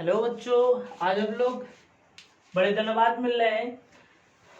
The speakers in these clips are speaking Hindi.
हेलो बच्चों, आज हम लोग बड़े दिनों बाद मिल रहे हैं।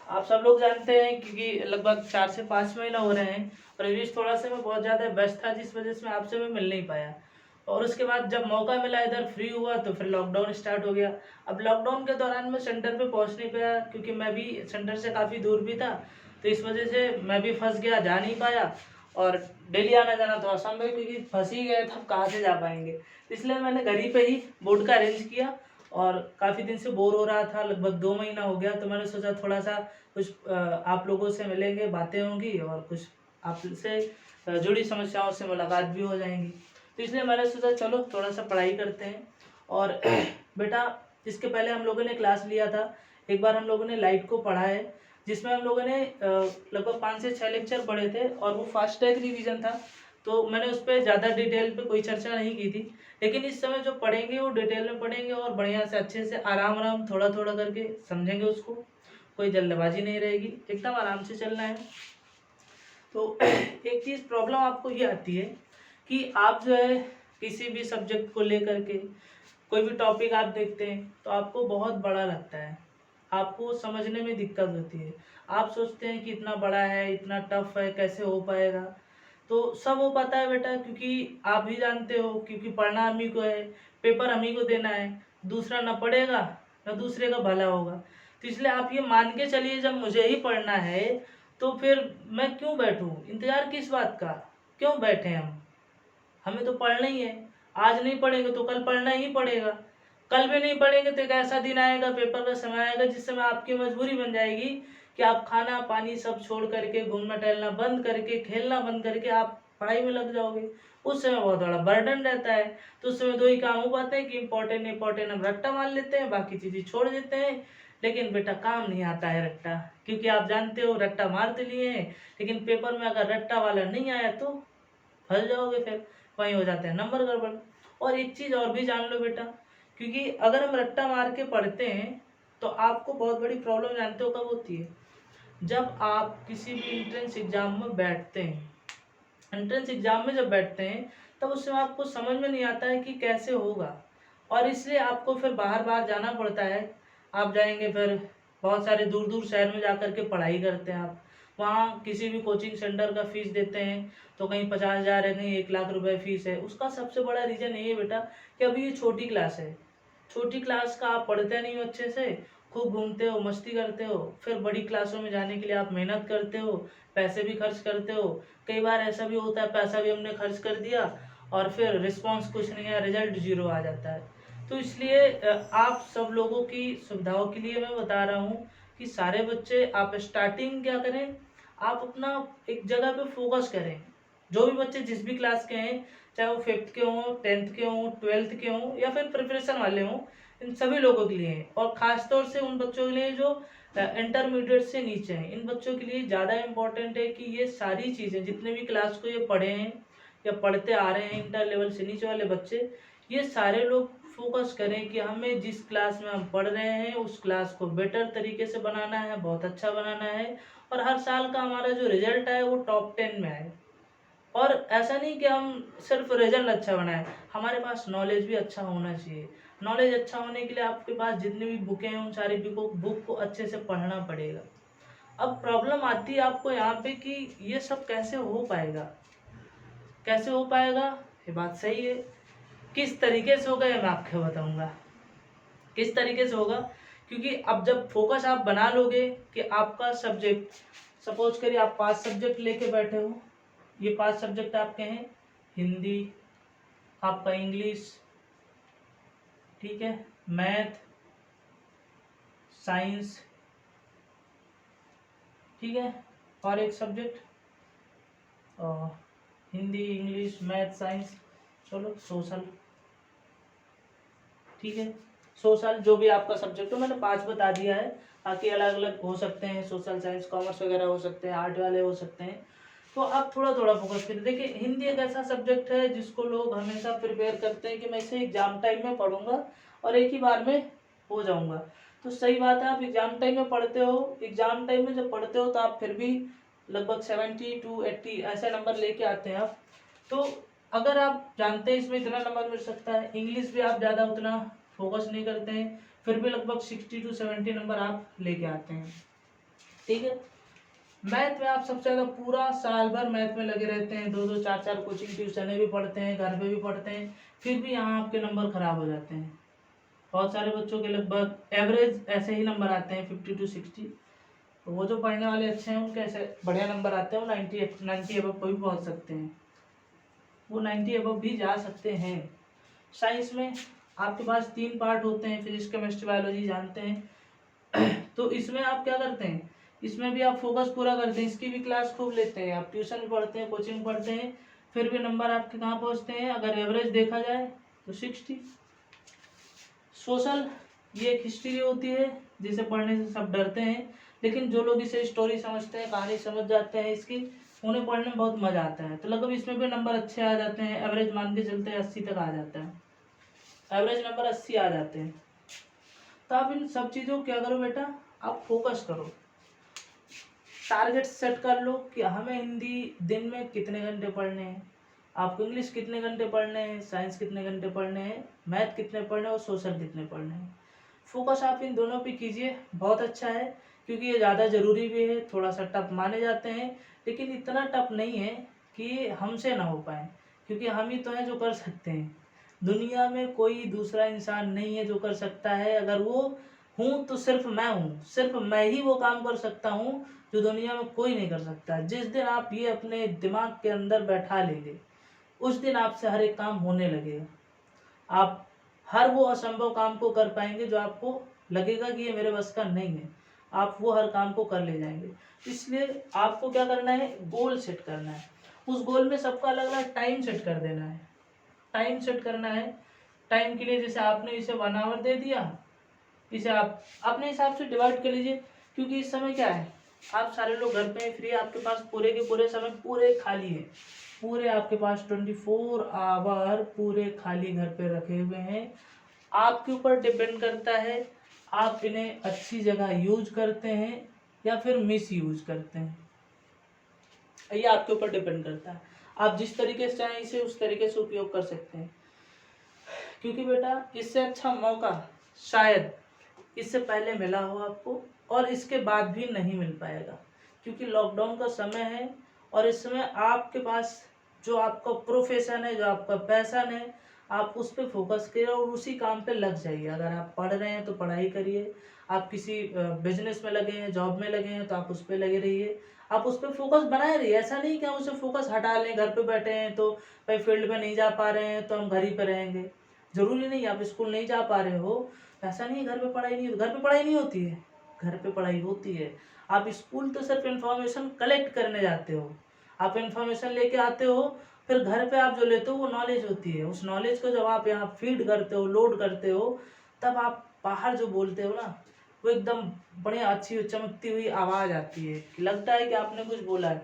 आप सब लोग जानते हैं क्योंकि लगभग 4 से 5 महीना हो रहे हैं और इस बीच थोड़ा सा मैं बहुत ज़्यादा व्यस्त था, जिस वजह से मैं आपसे मैं मिल नहीं पाया। और उसके बाद जब मौका मिला, इधर फ्री हुआ, तो फिर लॉकडाउन स्टार्ट हो गया। अब लॉकडाउन के दौरान मैं सेंटर पे पहुंच नहीं पाया क्योंकि मैं भी सेंटर से काफ़ी दूर भी था, तो इस वजह से मैं भी फंस गया, जा नहीं पाया। और डेली आना जाना तो असंभव है क्योंकि फंस ही गए, तब कहाँ से जा पाएंगे। इसलिए मैंने घर ही पे ही बोर्ड का अरेंज किया और काफ़ी दिन से बोर हो रहा था, लगभग 2 महीना हो गया, तो मैंने सोचा थोड़ा सा कुछ आप लोगों से मिलेंगे, बातें होंगी और कुछ आपसे जुड़ी समस्याओं से मुलाकात भी हो जाएंगी। तो इसलिए मैंने सोचा चलो थोड़ा सा पढ़ाई करते हैं। और बेटा, इसके पहले हम लोगों ने क्लास लिया था, एक बार हम लोगों ने लाइट को पढ़ा है, जिसमें हम लोगों ने लगभग 5 से 6 लेक्चर पढ़े थे और वो फास्ट ट्रैक रिवीजन था। तो मैंने उस पर ज़्यादा डिटेल पे कोई चर्चा नहीं की थी, लेकिन इस समय जो पढ़ेंगे वो डिटेल में पढ़ेंगे और बढ़िया से अच्छे से आराम आराम थोड़ा थोड़ा करके समझेंगे उसको। कोई जल्दबाजी नहीं रहेगी, एकदम आराम से चलना है। तो एक चीज़ प्रॉब्लम आपको ये आती है कि आप जो है किसी भी सब्जेक्ट को लेकर के कोई भी टॉपिक आप देखते हैं तो आपको बहुत बड़ा लगता है, आपको समझने में दिक्कत होती है। आप सोचते हैं कि इतना बड़ा है, इतना टफ है, कैसे हो पाएगा। तो सब हो पाता है बेटा, क्योंकि आप भी जानते हो, क्योंकि पढ़ना हम ही को है, पेपर हम ही को देना है। दूसरा ना पढ़ेगा ना दूसरे का भला होगा। तो इसलिए आप ये मान के चलिए, जब मुझे ही पढ़ना है तो फिर मैं क्यों बैठूं, इंतजार किस बात का, क्यों बैठे हम। हमें तो पढ़ना ही है। आज नहीं पढ़ेंगे तो कल पढ़ना ही पड़ेगा। कल भी नहीं पढ़ेंगे तो एक ऐसा दिन आएगा, पेपर का समय आएगा, जिस समय आपकी मजबूरी बन जाएगी कि आप खाना पानी सब छोड़ करके, घूमना टहलना बंद करके, खेलना बंद करके आप पढ़ाई में लग जाओगे। उस समय बहुत बड़ा बर्डन रहता है। तो उस समय दो ही काम हो पाते हैं कि इम्पोर्टेंट इम्पोर्टेंट हम रट्टा मार लेते हैं, बाकी चीज़ें छोड़ देते हैं। लेकिन बेटा काम नहीं आता है रट्टा, क्योंकि आप जानते हो रट्टा मार तो लिए हैं, लेकिन पेपर में अगर रट्टा वाला नहीं आया तो फंस जाओगे, फिर वहीं हो जाते हैं नंबर गड़बड़। और एक चीज़ और भी जान लो बेटा, क्योंकि अगर हम रट्टा मार के पढ़ते हैं तो आपको बहुत बड़ी प्रॉब्लम जानते हो कब होती है, जब आप किसी भी एंट्रेंस एग्जाम में बैठते हैं। एंट्रेंस एग्जाम में जब बैठते हैं तब उस समय आपको समझ में नहीं आता है कि कैसे होगा, और इसलिए आपको फिर बाहर बाहर जाना पड़ता है। आप जाएंगे फिर बहुत सारे दूर दूर शहर में जा कर के पढ़ाई करते हैं आप, वहाँ किसी भी कोचिंग सेंटर का फीस देते हैं, तो कहीं 50,000 है, कहीं 1 लाख रुपए फीस है। उसका सबसे बड़ा रीज़न ये है बेटा कि अभी ये छोटी क्लास है, छोटी क्लास का आप पढ़ते नहीं हो अच्छे से, खूब घूमते हो, मस्ती करते हो, फिर बड़ी क्लासों में जाने के लिए आप मेहनत करते हो, पैसे भी खर्च करते हो। कई बार ऐसा भी होता है पैसा भी हमने खर्च कर दिया और फिर रिस्पॉन्स कुछ नहीं है, रिजल्ट जीरो आ जाता है। तो इसलिए आप सब लोगों की सुविधाओं के लिए मैं बता रहा हूँ कि सारे बच्चे आप स्टार्टिंग क्या करें, आप अपना एक जगह पे फोकस करें। जो भी बच्चे जिस भी क्लास के हैं, चाहे वो 5th के हों, 10th के हों, 12th के हों या फिर प्रिपरेशन वाले हों, इन सभी लोगों के लिए है। और ख़ास तौर से उन बच्चों के लिए जो इंटरमीडिएट से नीचे हैं, इन बच्चों के लिए ज़्यादा इम्पोर्टेंट है कि ये सारी चीज़ें जितने भी क्लास को ये पढ़े हैं या पढ़ते आ रहे हैं, इंटर लेवल से नीचे वाले बच्चे, ये सारे लोग फोकस करें कि हमें जिस क्लास में हम पढ़ रहे हैं उस क्लास को बेटर तरीके से बनाना है, बहुत अच्छा बनाना है, और हर साल का हमारा जो रिजल्ट आए वो टॉप 10 में आए। और ऐसा नहीं कि हम सिर्फ रिजल्ट अच्छा बनाएं, हमारे पास नॉलेज भी अच्छा होना चाहिए। नॉलेज अच्छा होने के लिए आपके पास जितनी भी बुकें हैं उन सारी बुक को अच्छे से पढ़ना पड़ेगा। अब प्रॉब्लम आती है आपको यहाँ पे कि ये सब कैसे हो पाएगा, कैसे हो पाएगा। ये बात सही है, किस तरीके से होगा ये मैं आपको बताऊंगा, किस तरीके से होगा। क्योंकि अब जब फोकस आप बना लोगे कि आपका सब्जेक्ट, सपोज करिए आप 5 सब्जेक्ट लेके बैठे हो, ये 5 सब्जेक्ट आपके हैं, हिंदी, आपका इंग्लिश, ठीक है, मैथ, साइंस, ठीक है, और एक subject Hindi English math science, चलो सोशल, ठीक है। सोशल जो भी आपका सब्जेक्ट हो, मैंने 5 बता दिया है, बाकी अलग अलग हो सकते हैं, सोशल साइंस कॉमर्स वगैरह हो सकते हैं, आर्ट वाले हो सकते हैं। तो आप थोड़ा थोड़ा फोकस करिए। देखिए हिंदी एक ऐसा सब्जेक्ट है जिसको लोग हमेशा प्रिपेयर करते हैं कि मैं इसे एग्जाम टाइम में पढ़ूंगा और एक ही बार में हो जाऊंगा। तो सही बात है, आप एग्जाम टाइम में पढ़ते हो, एग्जाम टाइम में जब पढ़ते हो तो आप फिर भी लगभग 70 to 80 ऐसे नंबर लेके आते हैं आप। तो अगर आप जानते हैं इसमें इतना नंबर मिल सकता है, इंग्लिश भी आप ज़्यादा उतना फोकस नहीं करते हैं, फिर भी लगभग 60 to 70 नंबर आप लेके आते हैं। ठीक है। मैथ में आप सबसे ज़्यादा पूरा साल भर मैथ में लगे रहते हैं, 2-2 4-4 कोचिंग ट्यूशन भी पढ़ते हैं, घर पे भी पढ़ते हैं, फिर भी यहाँ आपके नंबर खराब हो जाते हैं। बहुत सारे बच्चों के लगभग एवरेज ऐसे ही नंबर आते हैं 50 to 60। तो वो जो पढ़ने वाले अच्छे हैं उनके ऐसे बढ़िया नंबर आते हैं, वो 90 अबव को भी पहुँच सकते हैं, वो 90 अबव भी जा सकते हैं। साइंस में आपके पास 3 पार्ट होते हैं, फिजिक्स केमिस्ट्री बायोलॉजी जानते हैं। तो इसमें आप क्या करते हैं, इसमें भी आप फोकस पूरा करते हैं, इसकी भी क्लास खूब लेते हैं, आप ट्यूशन भी पढ़ते हैं, कोचिंग पढ़ते हैं, फिर भी नंबर आपके कहाँ पहुँचते हैं, अगर एवरेज देखा जाए तो 60। सोशल ये एक हिस्ट्री होती है जिसे पढ़ने से सब डरते हैं, लेकिन जो लोग इसे स्टोरी समझते हैं, कहानी समझ जाते हैं इसकी, उन्हें पढ़ने में बहुत मजा आता है। तो लगभग इसमें भी नंबर अच्छे आ जाते हैं, एवरेज मान के चलते हैं 80 तक आ जाता है, एवरेज नंबर 80 आ जाते हैं। तो आप इन सब चीज़ों को क्या करो बेटा, आप फोकस करो, टारगेट सेट कर लो कि हमें हिंदी दिन में कितने घंटे पढ़ने हैं, आपको इंग्लिश कितने घंटे पढ़ने हैं, साइंस कितने घंटे पढ़ने हैं, मैथ कितने पढ़ने हैं और सोशल कितने पढ़ने हैं। फोकस आप इन दोनों पे कीजिए, बहुत अच्छा है, क्योंकि ये ज़्यादा ज़रूरी भी है, थोड़ा सा टफ माने जाते हैं, लेकिन इतना टफ नहीं है कि हमसे ना हो पाए, क्योंकि हम ही तो हैं जो कर सकते हैं। दुनिया में कोई दूसरा इंसान नहीं है जो कर सकता है, अगर वो हूँ तो सिर्फ मैं हूँ, सिर्फ मैं ही वो काम कर सकता हूँ जो दुनिया में कोई नहीं कर सकता। जिस दिन आप ये अपने दिमाग के अंदर बैठा लेंगे, उस दिन आपसे हर एक काम होने लगेगा, आप हर वो असंभव काम को कर पाएंगे जो आपको लगेगा कि ये मेरे बस का नहीं है, आप वो हर काम को कर ले जाएंगे। इसलिए आपको क्या करना है, गोल सेट करना है, उस गोल में सबका अलग अलग टाइम सेट कर देना है, टाइम सेट करना है। टाइम के लिए जैसे आपने इसे 1 आवर दे दिया, इसे आप अपने हिसाब से डिवाइड कर लीजिए, क्योंकि इस समय क्या है, आप सारे लोग घर पे फ्री, आपके पास पूरे के पूरे समय पूरे खाली है, पूरे आपके पास 24 आवर पूरे खाली घर पे रखे हुए हैं। आपके ऊपर डिपेंड करता है आप इन्हें अच्छी जगह यूज करते हैं या फिर मिस यूज करते हैं, ये आपके ऊपर डिपेंड करता है। आप जिस तरीके से चाहें इसे उस तरीके से उपयोग कर सकते हैं, क्योंकि बेटा इससे अच्छा मौका शायद इससे पहले मिला हो आपको और इसके बाद भी नहीं मिल पाएगा, क्योंकि लॉकडाउन का समय है और इस समय आपके पास जो आपका प्रोफेशन है, जो आपका पैशन है, आप उस पर फोकस करिए और उसी काम पे लग जाइए। अगर आप पढ़ रहे हैं तो पढ़ाई करिए, आप किसी बिजनेस में लगे हैं, जॉब में लगे हैं तो आप उस पर लगे रहिए, आप उस पर फोकस बनाए रहिए। ऐसा नहीं कि हम उसे फोकस हटा लें, घर पे बैठे हैं तो भाई फील्ड में नहीं जा पा रहे हैं तो हम घर ही पे रहेंगे, जरूरी नहीं। आप स्कूल नहीं जा पा रहे हो, ऐसा नहीं घर पे पढ़ाई नहीं होती, घर पे पढ़ाई नहीं होती है, घर पे पढ़ाई होती है। आप स्कूल तो सिर्फ इन्फॉर्मेशन कलेक्ट करने जाते हो, आप इन्फॉर्मेशन लेके आते हो, फिर घर पे आप जो लेते हो वो नॉलेज होती है। उस नॉलेज को जब आप यहाँ फीड करते हो, लोड करते हो, तब आप बाहर जो बोलते हो ना, वो एकदम बढ़िया अच्छी चमकती हुई आवाज़ आती है कि लगता है कि आपने कुछ बोला है।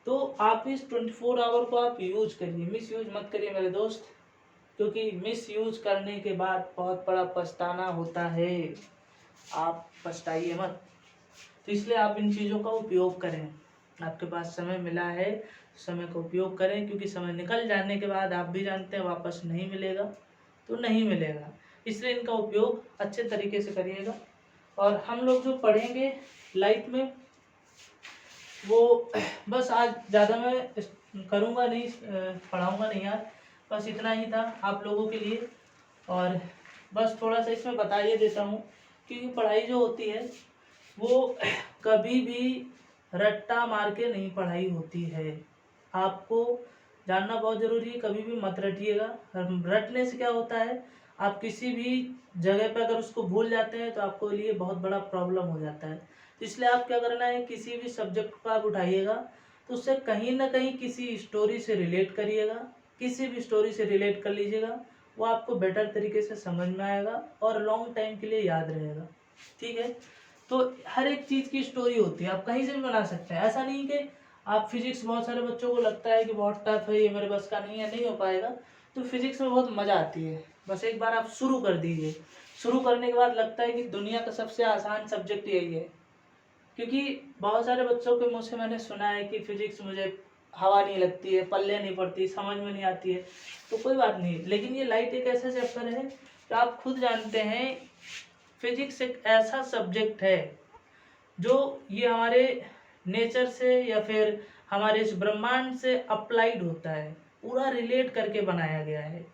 तो आप इस 24 आवर को आप यूज करिए, मिस यूज मत करिए मेरे दोस्त, क्योंकि मिस यूज करने के बाद बहुत बड़ा पछताना होता है, आप पछताइए मत। तो इसलिए आप इन चीज़ों का उपयोग करें, आपके पास समय मिला है, समय का उपयोग करें, क्योंकि समय निकल जाने के बाद आप भी जानते हैं वापस नहीं मिलेगा, तो नहीं मिलेगा। इसलिए इनका उपयोग अच्छे तरीके से करिएगा। और हम लोग जो पढ़ेंगे लाइफ में, वो बस आज ज़्यादा मैं करूँगा नहीं, पढ़ाऊँगा नहीं आज, बस इतना ही था आप लोगों के लिए। और बस थोड़ा सा इसमें बता ये देता हूँ, क्योंकि पढ़ाई जो होती है वो कभी भी रट्टा मार के नहीं पढ़ाई होती है, आपको जानना बहुत ज़रूरी है। कभी भी मत रटिएगा, रटने से क्या होता है, आप किसी भी जगह पे अगर उसको भूल जाते हैं तो आपको लिए बहुत बड़ा प्रॉब्लम हो जाता है। तो इसलिए आप क्या करना है, किसी भी सब्जेक्ट को आप उठाइएगा तो उससे कहीं ना कहीं किसी स्टोरी से रिलेट करिएगा, किसी भी स्टोरी से रिलेट कर लीजिएगा, वो आपको बेटर तरीके से समझ में आएगा और लॉन्ग टाइम के लिए याद रहेगा। ठीक है। तो हर एक चीज़ की स्टोरी होती है, आप कहीं से भी बना सकते हैं। ऐसा नहीं कि आप फिजिक्स, बहुत सारे बच्चों को लगता है कि बहुत टफ है, ये मेरे बस का नहीं है, नहीं हो पाएगा। तो फिजिक्स में बहुत मज़ा आती है, बस एक बार आप शुरू कर दीजिए, शुरू करने के बाद लगता है कि दुनिया का सबसे आसान सब्जेक्ट यही है। क्योंकि बहुत सारे बच्चों के मुँह से मैंने सुना है कि फिजिक्स मुझे हवा नहीं लगती है, पल्ले नहीं पड़ती, समझ में नहीं आती है। तो कोई बात नहीं, लेकिन ये लाइट एक ऐसा चैप्टर है तो आप खुद जानते हैं फिजिक्स एक ऐसा सब्जेक्ट है जो ये हमारे नेचर से या फिर हमारे इस ब्रह्मांड से अप्लाइड होता है, पूरा रिलेट करके बनाया गया है।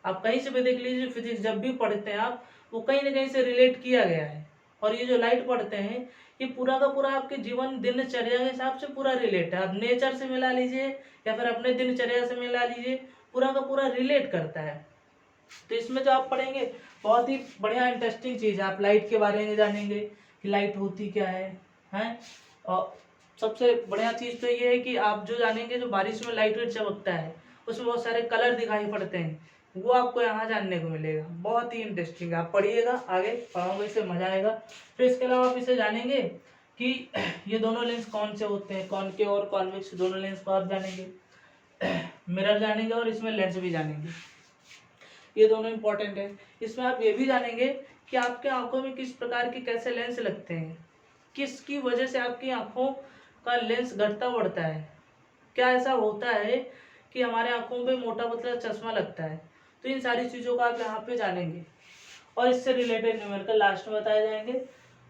आप कहीं से भी देख लीजिए, फिजिक्स जब भी पढ़ते हैं आप, वो कहीं ना कहीं से रिलेट किया गया है। और ये जो लाइट पढ़ते हैं, ये पूरा का पूरा आपके जीवन दिनचर्या के हिसाब से पूरा रिलेट है। आप नेचर से मिला लीजिए या फिर अपने दिनचर्या से मिला लीजिए, पूरा का पूरा रिलेट करता है। तो इसमें जो आप पढ़ेंगे बहुत ही बढ़िया इंटरेस्टिंग चीज़ है। आप लाइट के बारे में जानेंगे कि लाइट होती क्या है, हैं। और सबसे बढ़िया चीज़ तो ये है कि आप जो जानेंगे, जो बारिश में लाइट वेट चमकता है उसमें बहुत सारे कलर दिखाई पड़ते हैं, वो आपको यहाँ जानने को मिलेगा। बहुत ही इंटरेस्टिंग है, आप पढ़िएगा, आगे पढ़ोगे इससे मजा आएगा। फिर इसके अलावा आप इसे जानेंगे कि ये दोनों लेंस कौन से होते हैं, कॉनकेव और कॉन्वेक्स दोनों लेंस को आप जानेंगे, मिरर जानेंगे और इसमें लेंस भी जानेंगे, ये दोनों इंपॉर्टेंट है। इसमें आप ये भी जानेंगे कि आपके आंखों में किस प्रकार के कैसे लेंस लगते हैं, किसकी वजह से आपकी आंखों का लेंस घटता बढ़ता है, क्या ऐसा होता है कि हमारे आंखों पे मोटा पतला चश्मा लगता है। तो इन सारी चीज़ों को आप यहाँ पे जानेंगे और इससे रिलेटेड न्यूमेरिकल लास्ट में बताए जाएंगे।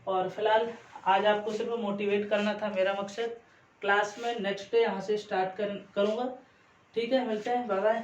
और फिलहाल आज आपको सिर्फ मोटिवेट करना था मेरा मकसद। क्लास में नेक्स्ट डे यहाँ से स्टार्ट करूँगा। ठीक है, मिलते हैं, बाय बाय।